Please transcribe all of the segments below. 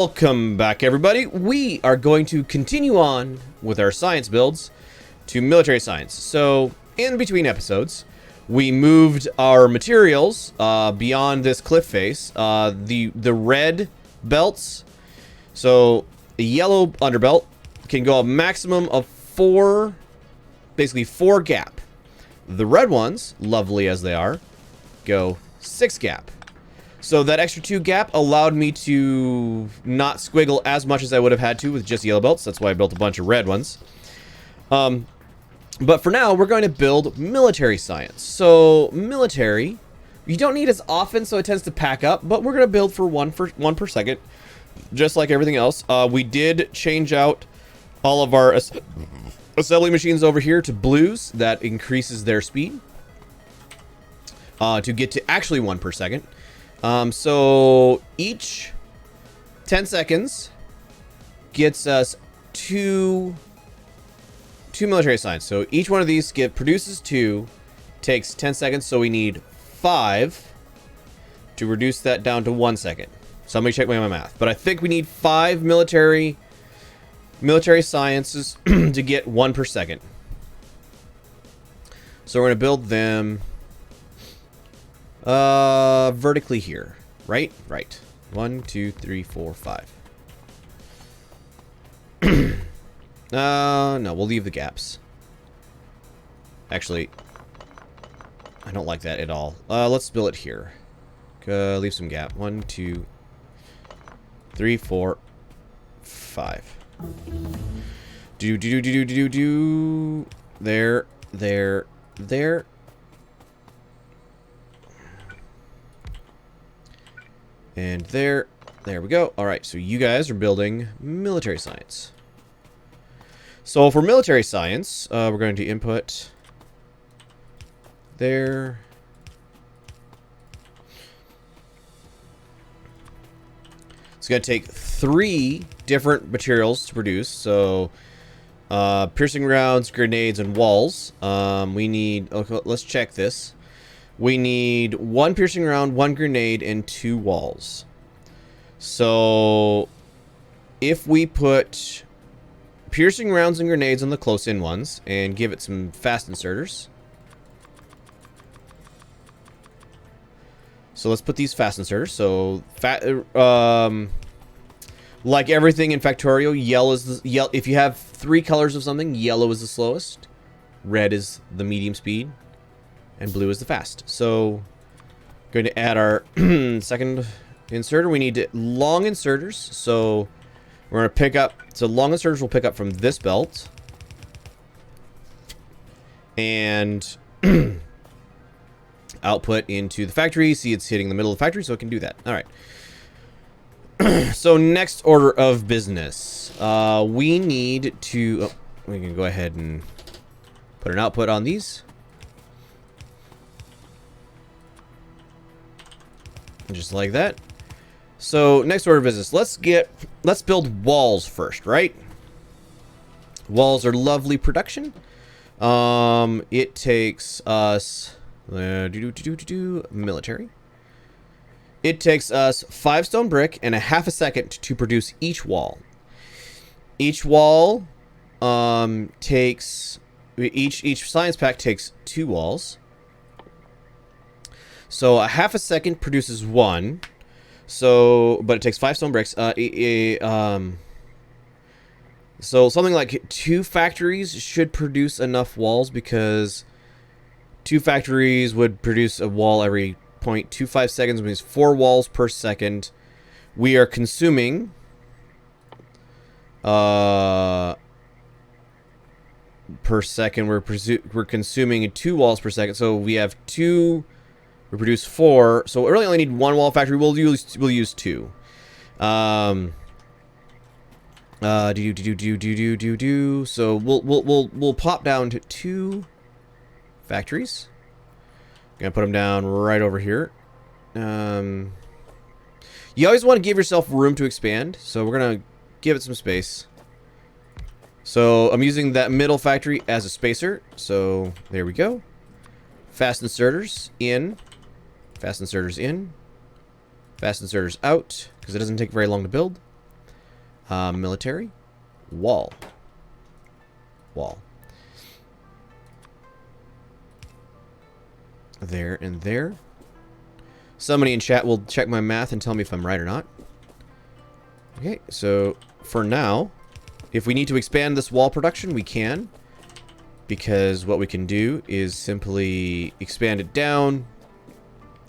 Welcome back, everybody. We are going to continue on with our science builds to military science. So, in between episodes, we moved our materials beyond this cliff face. The red belts, so a yellow underbelt can go a maximum of basically four gap. The red ones, lovely as they are, go 6 gap. So that extra 2 gap allowed me to not squiggle as much as I would have had to with just yellow belts. That's why I built a bunch of red ones. But for now, we're going to build military science. So military, you don't need as often, so it tends to pack up. But we're going to build for one per second, just like everything else. We did change out all of our assembly machines over here to blues. That increases their speed to get to actually 1 per second. So each 10 seconds gets us two military science. So each one of these produces 2, takes 10 seconds. So we need 5 to reduce that down to 1 second. Somebody check my math, but I think we need 5 military sciences to get 1 per second. So we're going to build them vertically here, right? 1, 2, 3, 4, 5. No, we'll leave the gaps. Actually, I don't like that at all. Let's build it here. Leave some gap. 1, 2, 3, 4, 5. Do. There. And there we go. All right, so you guys are building military science. So for military science, we're going to input there. It's going to take 3 different materials to produce. So piercing rounds, grenades, and walls. We need, okay, let's check this. We need 1 piercing round, 1 grenade, and 2 walls. So if we put piercing rounds and grenades on the close-in ones and give it some fast inserters. So let's put these fast inserters. So like everything in Factorio, yellow is if you have 3 colors of something, yellow is the slowest, red is the medium speed, and blue is the fast. So going to add our second inserter. We need long inserters. So we're going to pick up, so long inserters will pick up from this belt. And output into the factory. See, it's hitting the middle of the factory, so it can do that. All right. So next order of business. We need to, we can go ahead and put an output on these. Just like that. So next order of business, let's build walls first, right? Walls are lovely production. It takes us military. It takes us 5 stone brick and a half a second to produce each wall. Each wall takes each science pack takes 2 walls. So a half a second produces 1. So, but it takes 5 stone bricks. So something like 2 factories should produce enough walls, because 2 factories would produce a wall every 0.25 seconds, which means 4 walls per second. We are consuming per second. We're consuming 2 walls per second. So we have 2. We produce 4, so we really only need 1 wall factory. We'll use 2. So we'll pop down to 2 factories. Gonna put them down right over here. You always want to give yourself room to expand, so we're gonna give it some space. So I'm using that middle factory as a spacer. So there we go. Fast inserters in. Fast inserters in. Fast inserters out, because it doesn't take very long to build. Military. Wall. Wall. There and there. Somebody in chat will check my math and tell me if I'm right or not. Okay, so for now, if we need to expand this wall production, we can. Because what we can do is simply expand it down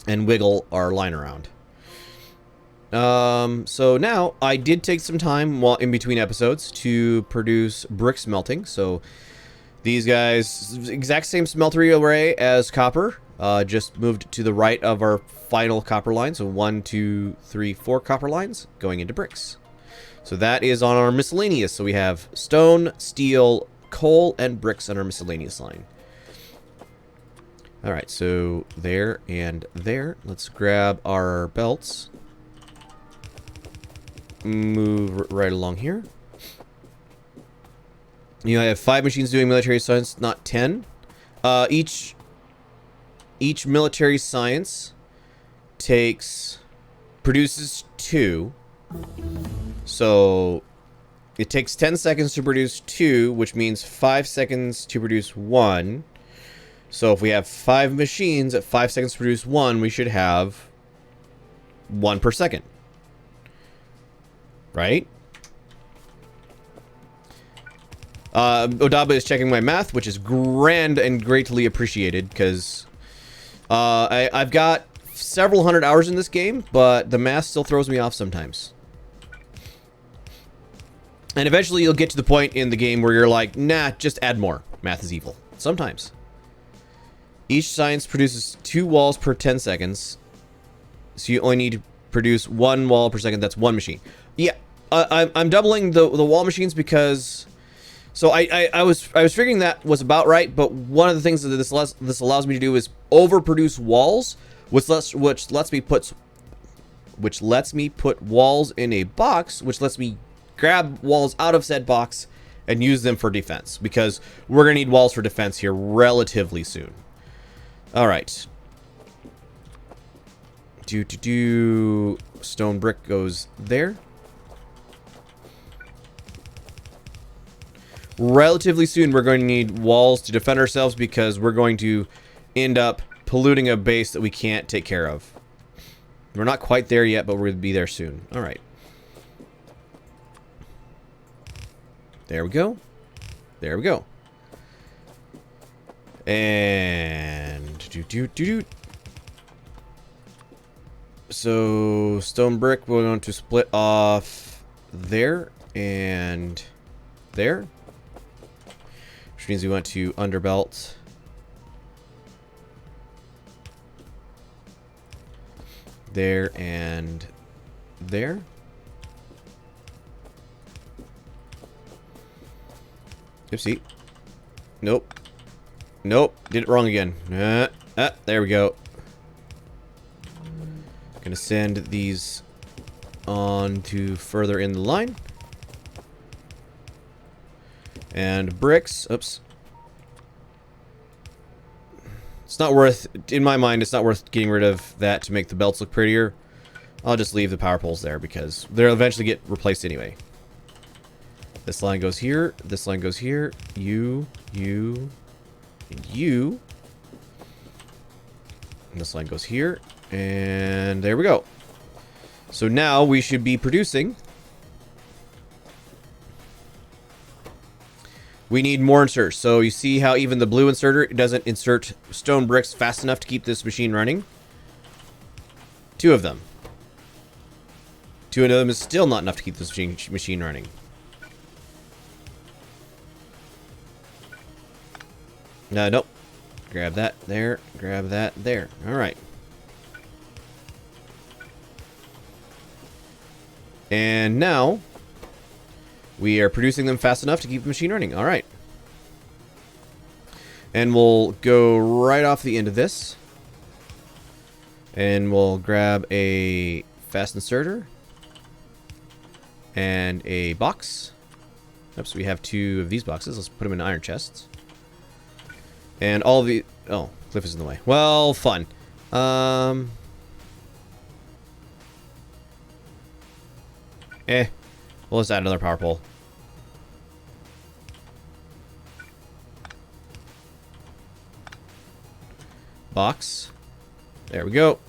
and wiggle our line around. So now, I did take some time while in between episodes to produce brick smelting. So these guys, exact same smeltery array as copper, just moved to the right of our final copper line. So 1, 2, 3, 4 copper lines going into bricks. So that is on our miscellaneous. So we have stone, steel, coal, and bricks on our miscellaneous line. Alright, so there and there. Let's grab our belts. Move right along here. You know, I have 5 machines doing military science, not 10. Each military science produces 2. So it takes 10 seconds to produce 2, which means 5 seconds to produce 1. So if we have 5 machines at 5 seconds to produce 1, we should have 1 per second. Right? Odaba is checking my math, which is grand and greatly appreciated, because I've got several hundred hours in this game, but the math still throws me off sometimes. And eventually you'll get to the point in the game where you're like, nah, just add more. Math is evil. Sometimes. Each science produces 2 walls per 10 seconds. So you only need to produce 1 wall per second. That's 1 machine. Yeah, I'm doubling the wall machines because... So I was figuring that was about right, but one of the things that this allows me to do is overproduce walls, which lets me put walls in a box, which lets me grab walls out of said box and use them for defense, because we're gonna need walls for defense here relatively soon. All right. Stone brick goes there. Relatively soon, we're going to need walls to defend ourselves, because we're going to end up polluting a base that we can't take care of. We're not quite there yet, but we're going to be there soon. All right. There we go. There we go. And so stone brick, we're going to split off there and there, which means we went to Underbelt. There and there. Oopsie. Nope. Nope. Did it wrong again. There we go. Gonna send these on to further in the line. And bricks. Oops. It's not worth, in my mind, it's not worth getting rid of that to make the belts look prettier. I'll just leave the power poles there, because they'll eventually get replaced anyway. This line goes here. This line goes here. You. And you. And this line goes here. And there we go. So now we should be producing. We need more inserts. So you see how even the blue inserter doesn't insert stone bricks fast enough to keep this machine running? 2 of them. 2 of them is still not enough to keep this machine running. Nope. Grab that there. Grab that there. All right. And now we are producing them fast enough to keep the machine running. All right. And we'll go right off the end of this. And we'll grab a fast inserter and a box. Oops, we have 2 of these boxes. Let's put them in iron chests. And all the... Oh, Cliff is in the way. Well, fun. Well, let's add another power pole. Box. There we go.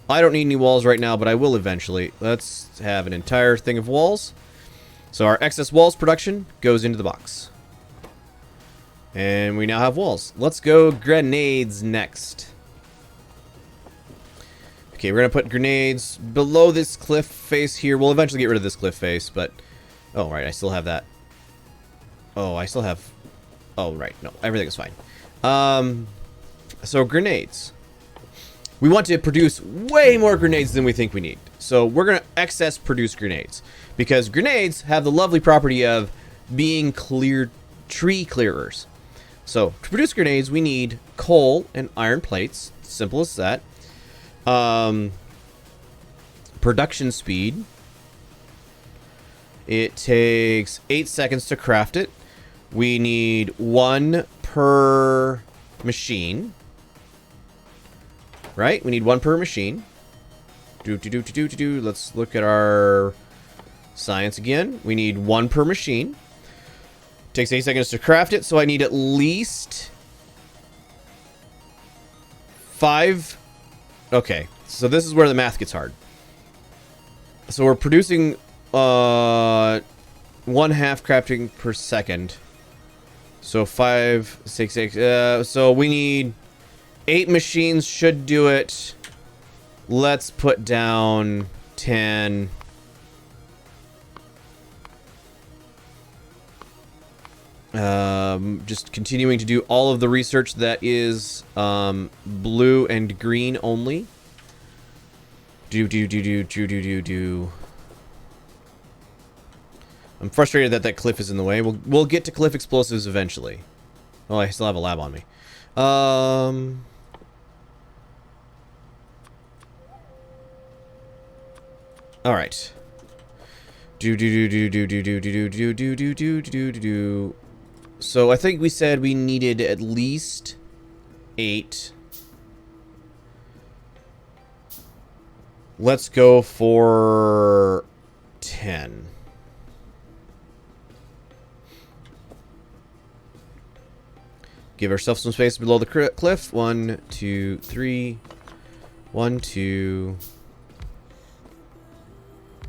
I don't need any walls right now, but I will eventually. Let's have an entire thing of walls. So our excess walls production goes into the box. And we now have walls. Let's go grenades next. Okay, we're going to put grenades below this cliff face here. We'll eventually get rid of this cliff face, but... Oh, right, I still have that. Oh, I still have... Oh, right, no, everything is fine. So grenades. We want to produce way more grenades than we think we need. So we're going to excess produce grenades. Because grenades have the lovely property of being tree clearers. So to produce grenades, we need coal and iron plates. Simple as that. Production speed. It takes 8 seconds to craft it. We need 1 per machine. Right? We need 1 per machine. Let's look at our science again. We need 1 per machine. Takes 8 seconds to craft it, so I need at least 5. Okay, so this is where the math gets hard. So we're producing 1/2 crafting per second. So 5, 6, 6. So we need 8 machines should do it. Let's put down 10. Just continuing to do all of the research that is blue and green only. I'm frustrated that that cliff is in the way. We'll get to cliff explosives eventually. Oh, I still have a lab on me. All right. So I think we said we needed at least 8. Let's go for 10. Give ourselves some space below the cliff. 1, 2, 3. 1, 2,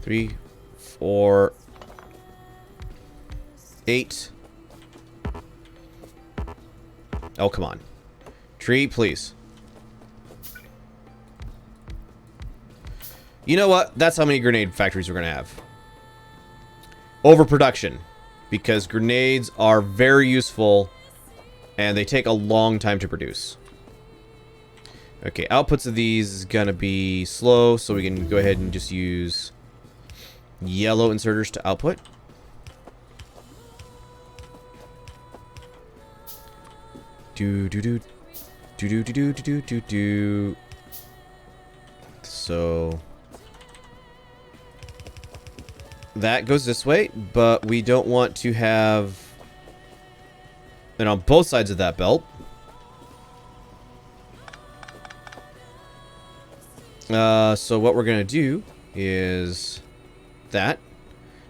3, 4, 8. Oh, come on. Tree, please. You know what? That's how many grenade factories we're going to have. Overproduction. Because grenades are very useful and they take a long time to produce. Okay, outputs of these is going to be slow, so we can go ahead and just use yellow inserters to output. So that goes this way, but we don't want to have it on both sides of that belt. So what we're gonna do is that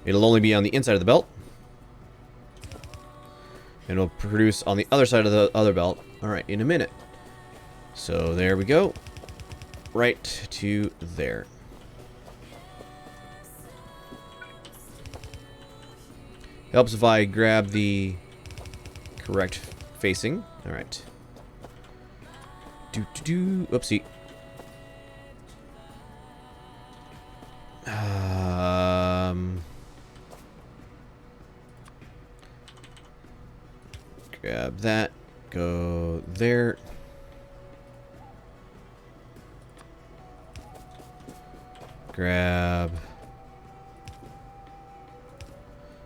it'll only be on the inside of the belt, and it'll produce on the other side of the other belt. All right, in a minute. So there we go, right to there. Helps if I grab the correct facing. All right. Oopsie. Grab that. Go there. Grab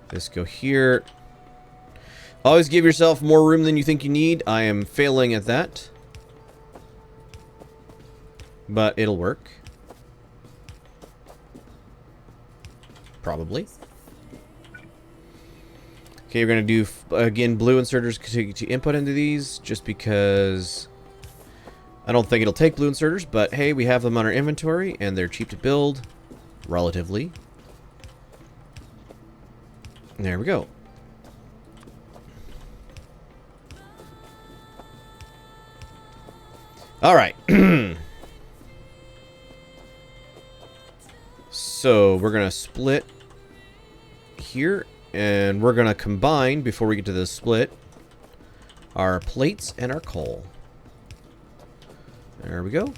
this. Go here. Always give yourself more room than you think you need. I am failing at that, but it'll work. Probably. Okay, we're going to do, again, blue inserters to input into these, just because I don't think it'll take blue inserters, but hey, we have them on our inventory, and they're cheap to build, relatively. There we go. All right. So we're going to split here, and we're going to combine, before we get to the split, our plates and our coal. There we go.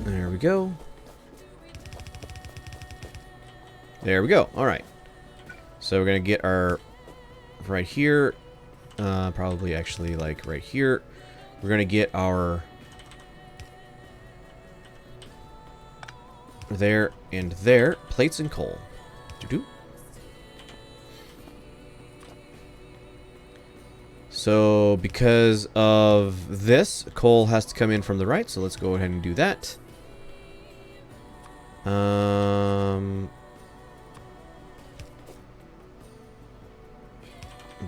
There we go. There we go. All right. So we're going to get our, right here, probably actually like right here, we're going to get our, there and there, plates and coal. Doo-doo. So because of this, coal has to come in from the right, so let's go ahead and do that.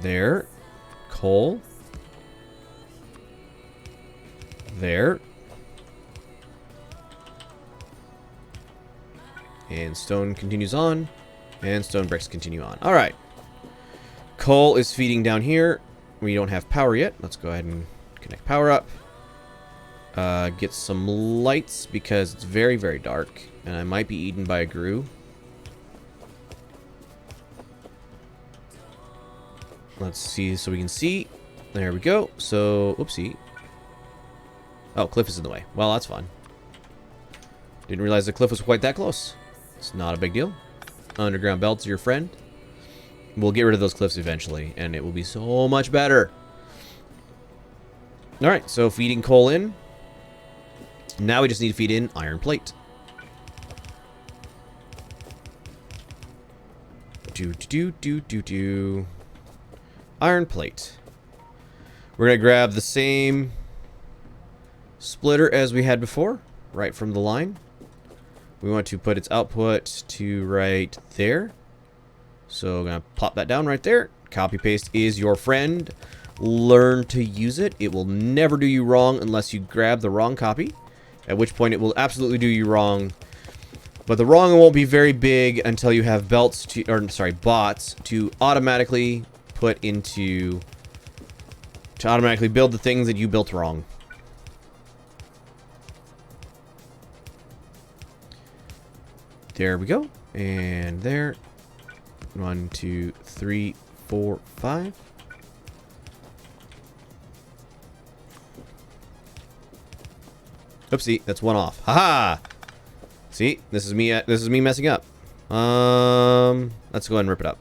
There. Coal. There. And stone continues on. And stone bricks continue on. Alright. Coal is feeding down here. We don't have power yet. Let's go ahead and connect power up. Get some lights because it's very, very dark. And I might be eaten by a grue. Let's see so we can see. There we go. So, oopsie. Oh, cliff is in the way. Well, that's fun. Didn't realize the cliff was quite that close. It's not a big deal. Underground belt's your friend. We'll get rid of those cliffs eventually, and it will be so much better. Alright, so feeding coal in. Now we just need to feed in iron plate. Do. Iron plate. We're going to grab the same splitter as we had before, right from the line. We want to put its output to right there. So I'm going to pop that down right there. Copy paste is your friend. Learn to use it. It will never do you wrong unless you grab the wrong copy. At which point it will absolutely do you wrong. But the wrong won't be very big until you have bots to automatically put into, to automatically build the things that you built wrong. There we go. And there. 1, 2, 3, 4, 5. Oopsie, that's one off. Haha. See, this is me messing up. Let's go ahead and rip it up.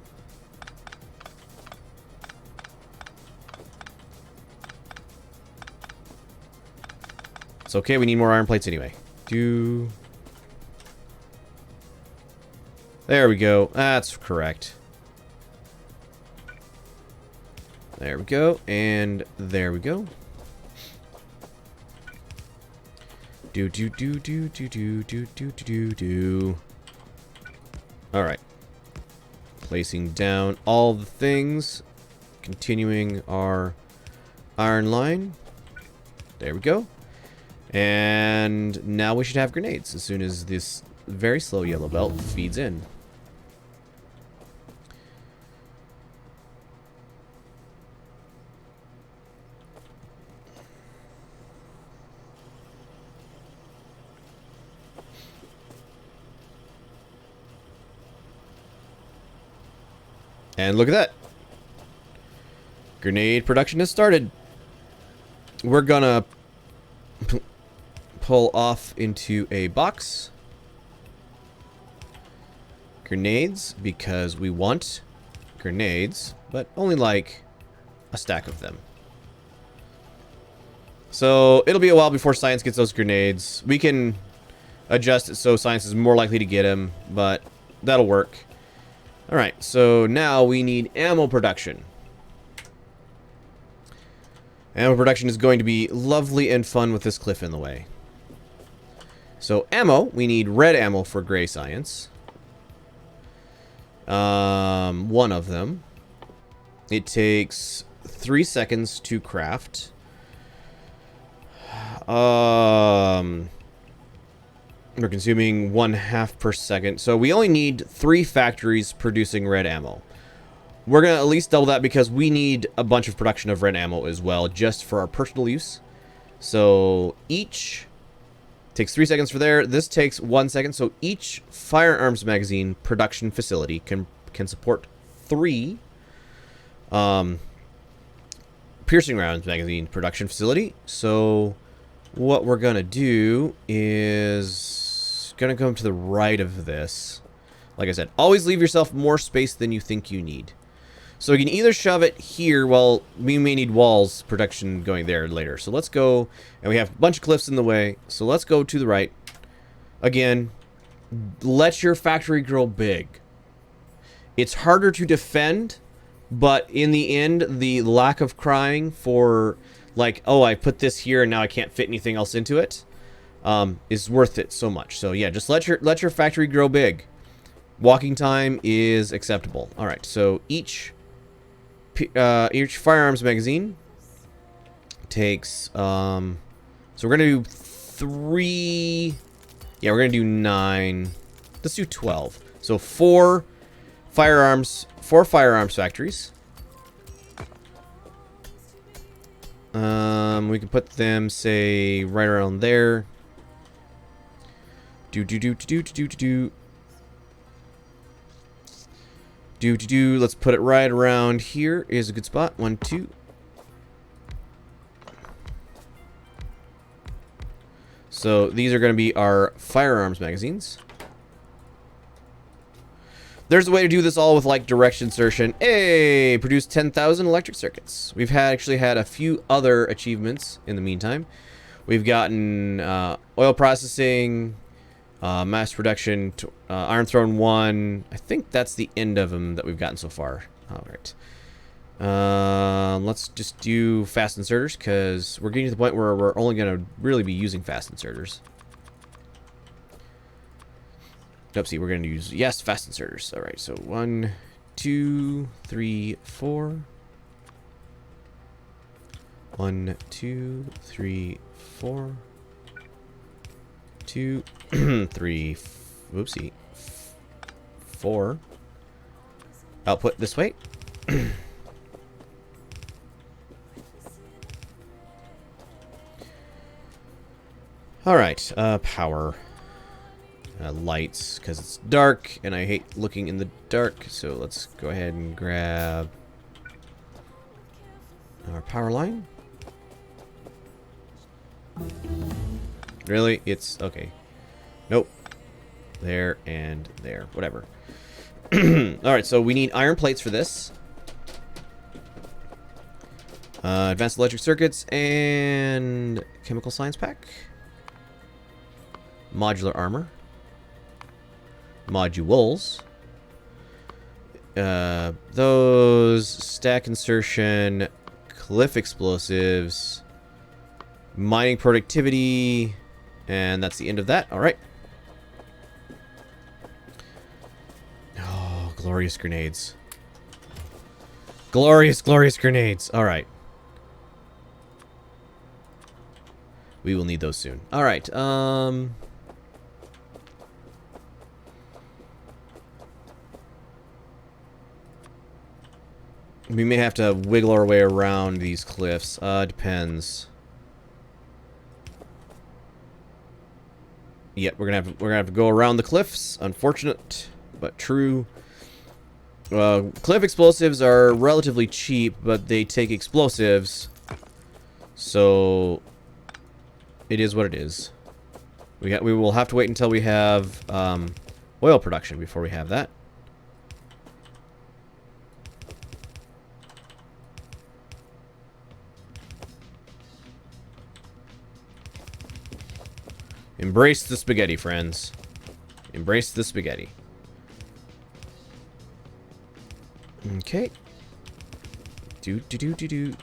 It's okay, we need more iron plates anyway. There we go. That's correct. There we go. And there we go. Alright. Placing down all the things. Continuing our iron line. There we go. And now we should have grenades as soon as this very slow yellow belt feeds in. And look at that. Grenade production has started. We're gonna pull off into a box. Grenades, because we want grenades, but only like a stack of them. So it'll be a while before Science gets those grenades. We can adjust it so Science is more likely to get them, but that'll work. Alright, so now we need ammo production. Ammo production is going to be lovely and fun with this cliff in the way. So ammo, we need red ammo for gray Science. One of them. It takes 3 seconds to craft. We're consuming 1/2 per second. So we only need 3 factories producing red ammo. We're going to at least double that because we need a bunch of production of red ammo as well, just for our personal use. So each takes 3 seconds for there. This takes 1 second. So each firearms magazine production facility can support 3 piercing rounds magazine production facility. So what we're going to do is going to come to the right of this. Like I said, always leave yourself more space than you think you need. So we can either shove it here, well, we may need walls protection going there later. So let's go, and we have a bunch of cliffs in the way. So let's go to the right. Again, let your factory grow big. It's harder to defend, but in the end, the lack of crying for, like, oh, I put this here and now I can't fit anything else into it, is worth it so much. So yeah, just let your factory grow big. Walking time is acceptable. All right, so each firearms magazine takes so we're gonna do 3. Yeah, we're gonna do 9. Let's do 12. So 4 firearms factories. We can put them, say, right around there. Let's put it right around here. Is a good spot. 1, 2. So these are going to be our firearms magazines. There's a way to do this all with, like, direct insertion. Hey, produce 10,000 electric circuits. We've actually had a few other achievements in the meantime. We've gotten oil processing, mass production, Iron Throne 1. I think that's the end of them that we've gotten so far. All right. Let's just do fast inserters, because we're getting to the point where we're only going to really be using fast inserters. Oopsie, we're going to use, yes, fast inserters. All right, so 1, 2, 3, 4. 1, 2, 3, 4. 2, 3, whoopsie, 4. Output this way. All right, power. Lights, because it's dark and I hate looking in the dark, so let's go ahead and grab our power line. Really? It's okay. Nope. There and there. Whatever. Alright, so we need iron plates for this. Advanced electric circuits and chemical science pack. Modular armor. Modules. Those stack insertion, cliff explosives, mining productivity, and that's the end of that. All right. Oh, glorious grenades. Glorious, glorious grenades. All right. We will need those soon. All right. We may have to wiggle our way around these cliffs. Depends. Yeah, we're gonna have to go around the cliffs. Unfortunate, but true. Cliff explosives are relatively cheap, but they take explosives, so it is what it is. We will have to wait until we have oil production before we have that. Embrace the spaghetti, friends. Embrace the spaghetti. Okay. Do do do do do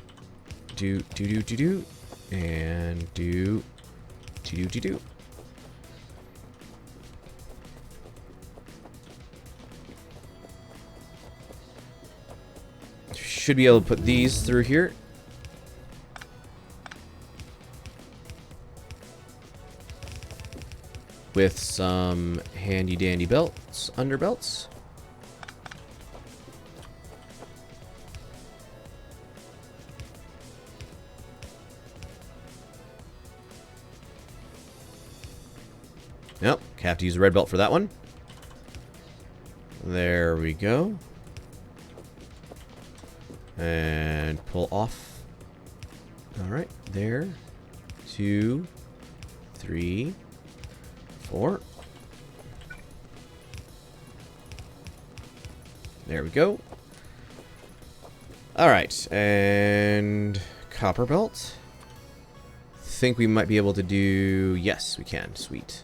do do do do do and do do do do. Should be able to put these through here. with some handy dandy belts, underbelts. Nope, have to use a red belt for that one. There we go. And pull off. Alright, there. 2, 3, 4. There we go. Alright, and copper belt. Think we might be able to do... Yes, we can. Sweet.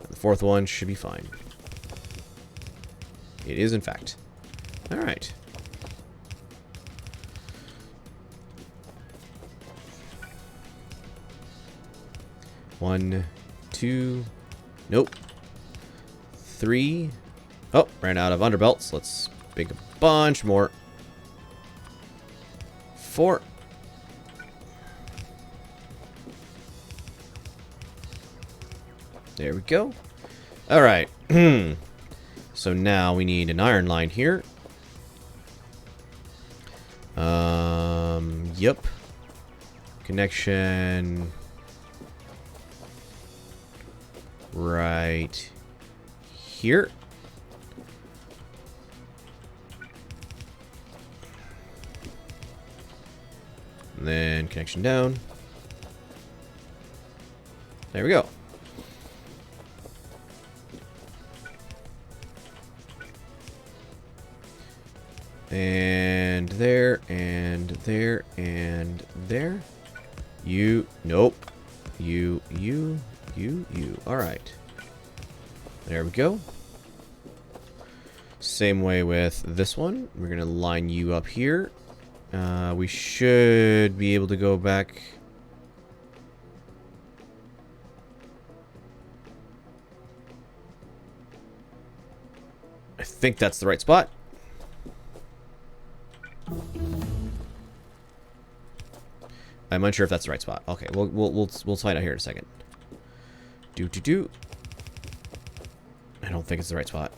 The fourth one should be fine. It is, in fact. Alright. One, two, nope. 3. Oh, ran out of underbelts. Let's make a bunch more. 4. There we go. All right. So now we need an iron line here. Yep. Connection right here. And then connection down. There we go. And there, and there, and there. You, nope. You. Alright. There we go. Same way with this one. We're going to line you up here. We should be able to go back. I think that's the right spot. I'm unsure if that's the right spot. Okay, we'll find out here in a second. I don't think it's the right spot.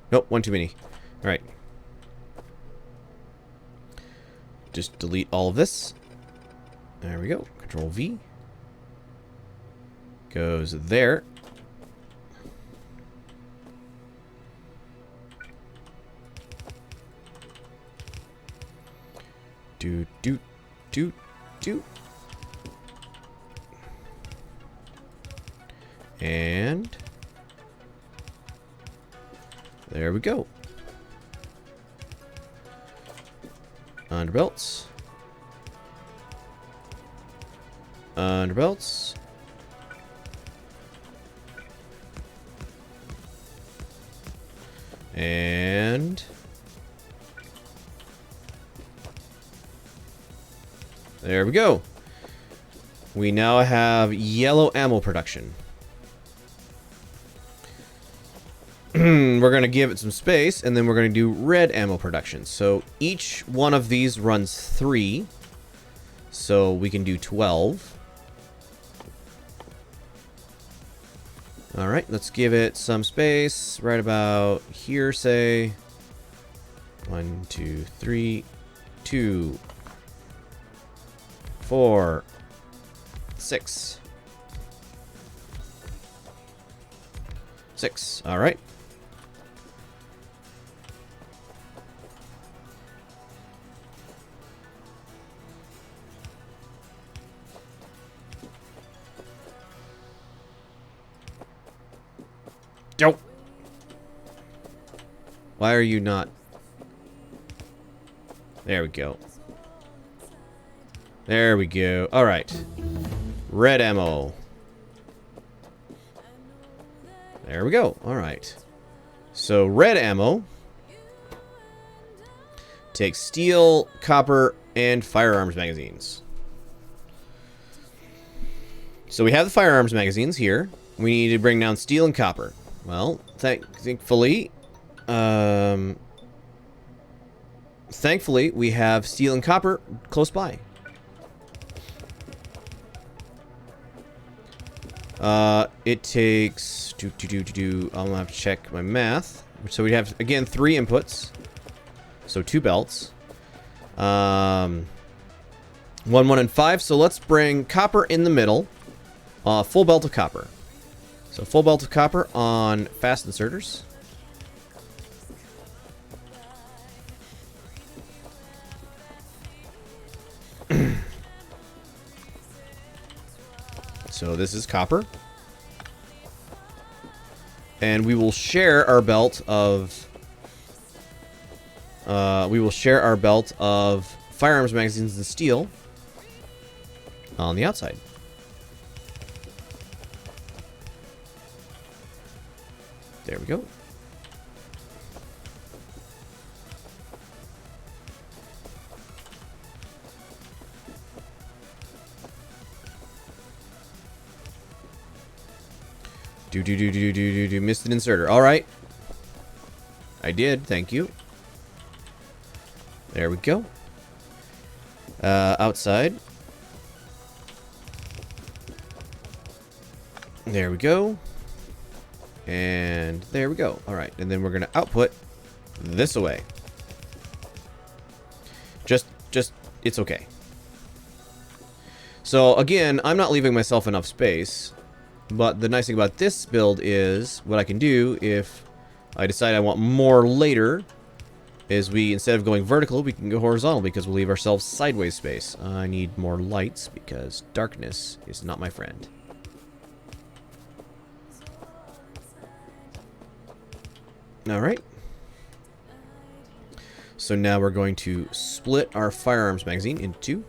Nope, one too many. All right. Just delete all of this. There we go. Control V. Goes there. Do. And there we go. Underbelts. Underbelts. And there we go. We now have yellow ammo production. We're going to give it some space, and then we're going to do red ammo production. So each one of these runs 3. So we can do 12. Alright, let's give it some space. Right about here, say. 1, 2, 3, 2, 4, 6. 6. Alright. Don't. Why are you not? There we go. There we go. All right. Red ammo. There we go. All right. So red ammo takes steel, copper, and firearms magazines. So we have the firearms magazines here. We need to bring down steel and copper. Well, thankfully, we have steel and copper close by. It takes I'm gonna have to check my math. So we have again 3 inputs, so 2 belts. 1, 1, and 5. So let's bring copper in the middle. Full belt of copper. So full belt of copper on fast inserters. So this is copper. And we will share our belt of firearms magazines and steel on the outside. There we go. Missed an inserter. All right. I did. Thank you. There we go. Outside. There we go. And there we go. All right. And then we're going to output this away. Just, it's okay. So again, I'm not leaving myself enough space. But the nice thing about this build is what I can do if I decide I want more later is we, instead of going vertical, we can go horizontal because we'll leave ourselves sideways space. I need more lights because darkness is not my friend. Alright. So now we're going to split our firearms magazine into 2.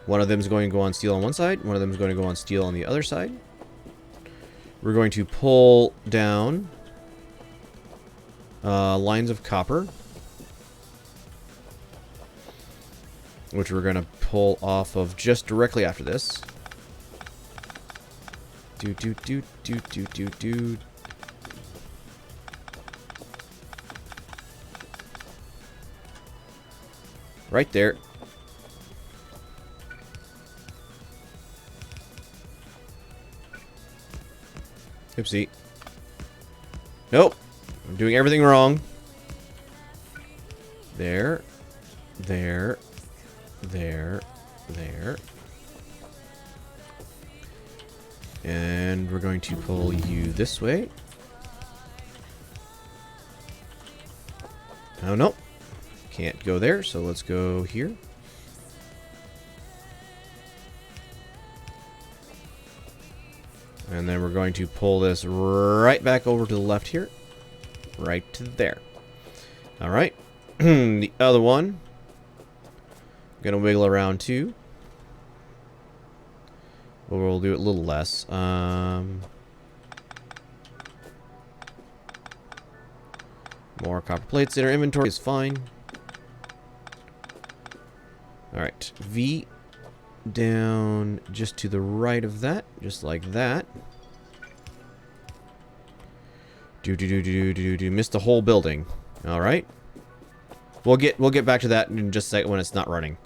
One of them is going to go on steel on one side. One of them is going to go on steel on the other side. We're going to pull down lines of copper, which we're going to pull off of just directly after this. Right there. Oopsie. Nope. I'm doing everything wrong. There. There. There. There. And we're going to pull you this way. Oh, no. Can't go there, so let's go here. And then we're going to pull this right back over to the left here. Right to there. Alright. The other one. Gonna wiggle around too. But we'll do it a little less. More copper plates in our inventory is fine. Alright. V down just to the right of that, just like that. Missed the whole building. All right. We'll get back to that in just a second when it's not running.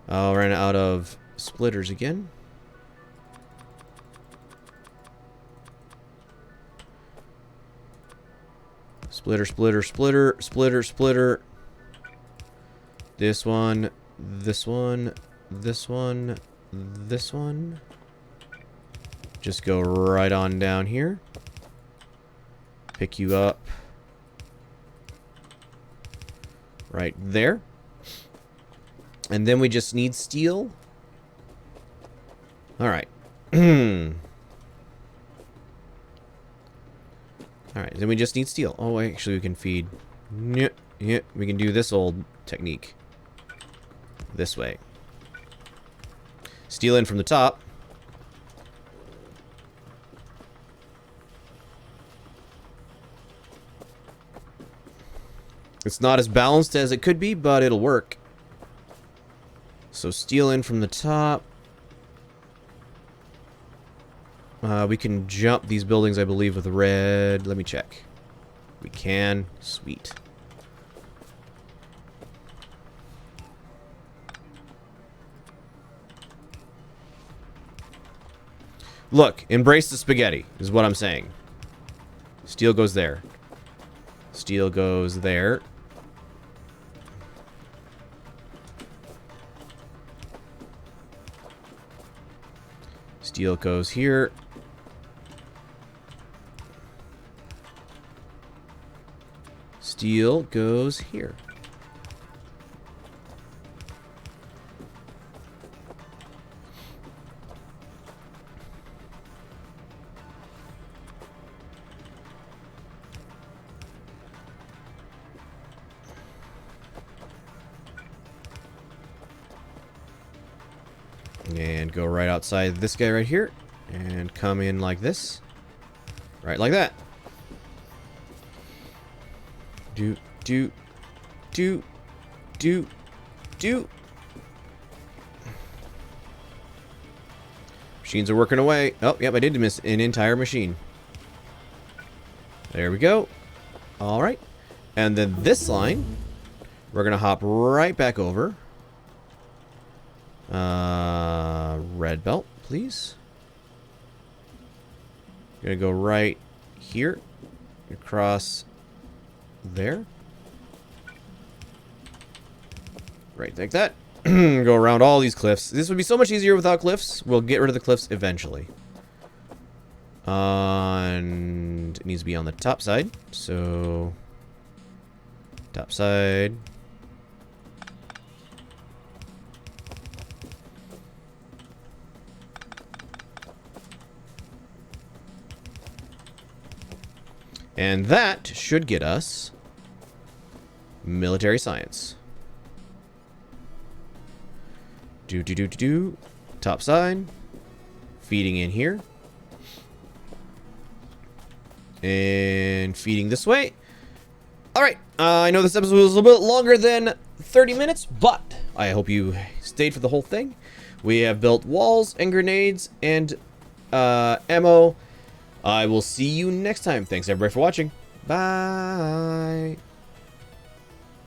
Oh, ran out of splitters again. Splitter. This one. This one. Just go right on down here. Pick you up. Right there. And then we just need steel. Alright. Alright, then we just need steel. Oh, actually we can feed. Yeah, we can do this old technique. This way. Steel in from the top. It's not as balanced as it could be, but it'll work. So steel in from the top. We can jump these buildings, I believe, with red. Let me check. We can. Sweet. Look, embrace the spaghetti, is what I'm saying. Steel goes there. Steel goes there. Steel goes here. Steel goes here. And go right outside this guy right here. And come in like this. Right like that. Do. Machines are working away. Oh, yep, I did miss an entire machine. There we go. Alright. And then this line, we're going to hop right back over. Red belt, please. Gonna go right here. Across there. Right like that. Go around all these cliffs. This would be so much easier without cliffs. We'll get rid of the cliffs eventually. And it needs to be on the top side. So, top side. And that should get us military science. Top side. Feeding in here. And feeding this way. Alright, I know this episode was a little bit longer than 30 minutes, but I hope you stayed for the whole thing. We have built walls and grenades and ammo. I will see you next time. Thanks everybody for watching. Bye.